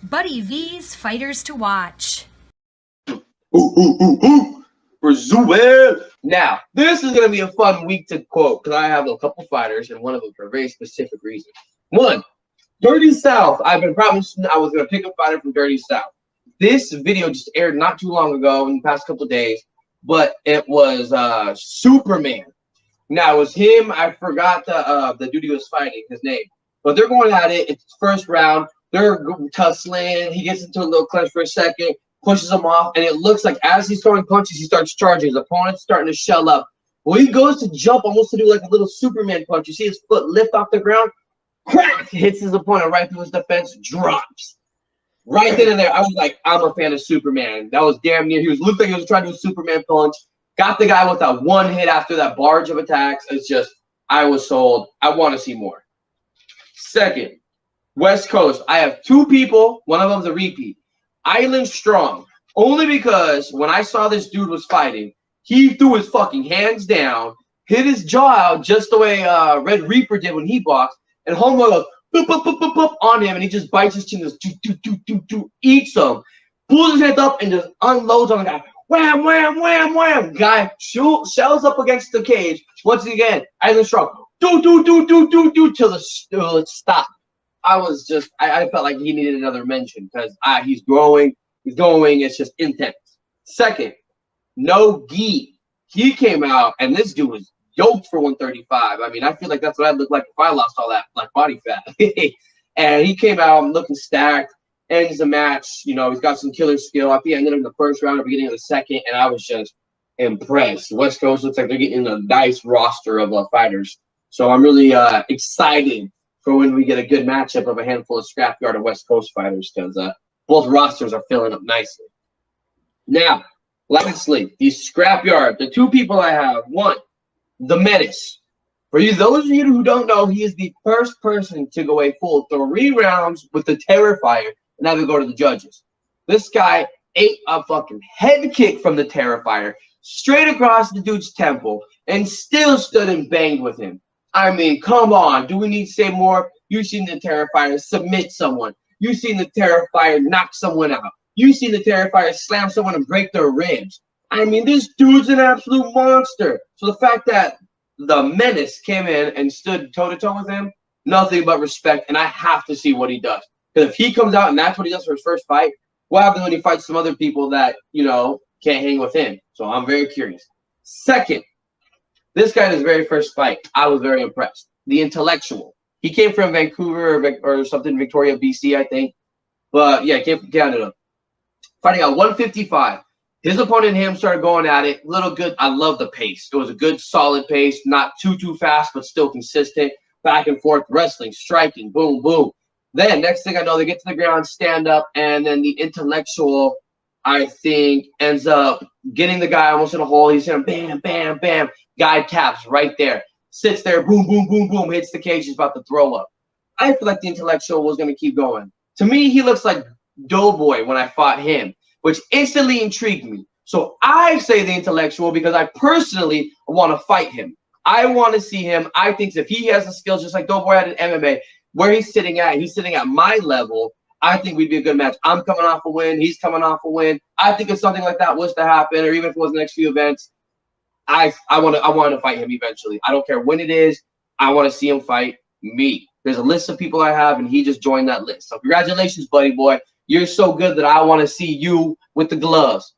Buddy V's Fighters to Watch. For Zuel. Now, this is going to be a fun week to quote because I have a couple fighters and one of them for a very specific reason. One, Dirty South. I've been promising I was going to pick a fighter from Dirty South. This video just aired not too long ago in the past couple of days, but it was Superman. Now, it was him. I forgot the dude he was fighting, his name. But they're going at it. It's the first round. They're tussling. He gets into a little clinch for a second, pushes him off, and it looks like as he's throwing punches, he starts charging. His opponent's starting to shell up. Well, he goes to jump almost to do like a little Superman punch. You see his foot lift off the ground, crack, hits his opponent right through his defense, drops. Right then and there, I was like, I'm a fan of Superman. That was damn near. Looked like he was trying to do a Superman punch. Got the guy with that one hit after that barrage of attacks. It's just, I was sold. I want to see more. Second, West Coast. I have two people. One of them's a repeat. Island Strong. Only because when I saw this dude was fighting, he threw his fucking hands down, hit his jaw out just the way Red Reaper did when he boxed, and Homo goes boop, boop, boop, boop, boop, on him, and he just bites his chin, just eats him, pulls his head up, and just unloads on the guy. Wham, wham, wham, wham. Guy shells up against the cage. Once again, Island Strong. Do, till it stopped. I felt like he needed another mention because he's growing. He's going. It's just intense. Second, No Gi. He came out, and this dude was yoked for 135. I mean, I feel like that's what I'd look like if I lost all that like body fat. And he came out looking stacked. Ends the match. You know, he's got some killer skill. I think I ended up in the first round or beginning of the second, and I was just impressed. West Coast looks like they're getting a nice roster of fighters. So I'm really excited for when we get a good matchup of a handful of scrapyard and West Coast fighters because both rosters are filling up nicely. Now, lastly, the scrapyard. The two people I have. One, the Menace. For you, those of you who don't know, he is the first person to go a full 3 rounds with the Terrifier and have to go to the judges. This guy ate a fucking head kick from the Terrifier straight across the dude's temple and still stood and banged with him. I mean, come on. Do we need to say more? You've seen the Terrifier submit someone. You've seen the Terrifier knock someone out. You've seen the Terrifier slam someone and break their ribs. I mean, this dude's an absolute monster. So the fact that the Menace came in and stood toe-to-toe with him, nothing but respect, and I have to see what he does. Because if he comes out and that's what he does for his first fight, what happens when he fights some other people that, you know, can't hang with him? So I'm very curious. Second, this guy in his very first fight, I was very impressed. The Intellectual. He came from Vancouver or something, Victoria, BC, I think. But, yeah, he came from Canada. Fighting at 155. His opponent and him started going at it. Little good. I love the pace. It was a good, solid pace. Not too fast, but still consistent. Back and forth, wrestling, striking, boom, boom. Then, next thing I know, they get to the ground, stand up, and then the Intellectual, I think, ends up getting the guy almost in a hole. He's saying, bam, bam, bam. Guy taps right there. Sits there, boom, boom, boom, boom. Hits the cage. He's about to throw up. I feel like the Intellectual was going to keep going. To me, he looks like Doughboy when I fought him, which instantly intrigued me. So I say the Intellectual because I personally want to fight him. I want to see him. I think if he has the skills just like Doughboy had in MMA, where he's sitting at my level, I think we'd be a good match. I'm coming off a win. He's coming off a win. I think if something like that was to happen, or even if it was the next few events, I want to fight him eventually. I don't care when it is. I want to see him fight me. There's a list of people I have, and he just joined that list. So congratulations, buddy boy. You're so good that I want to see you with the gloves.